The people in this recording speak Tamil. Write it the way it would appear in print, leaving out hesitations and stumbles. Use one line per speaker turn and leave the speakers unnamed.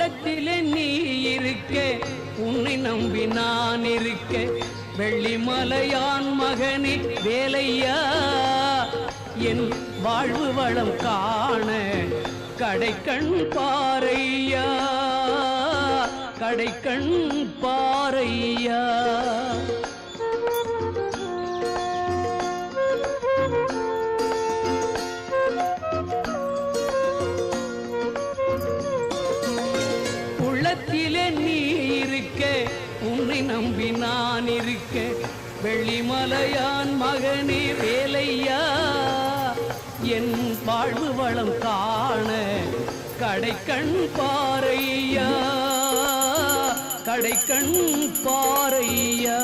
உள்ளத்திலே நீ இருக்க உன்னை நம்பி நான் இருக்க வெள்ளிமலையான் மகனே வேலையா என் வாழ்வு வளம் காண கடைக்கண் பாரையா கடைக்கண் பாரையா உள்ளத்திலே நீ இருக்க உன்னை நம்பி நான் இருக்க வெள்ளிமலையான் மகனே வேலையா என் வாழ்வு வளம் காண கடைக்கண் பாரையா கடைக்கண் பாரையா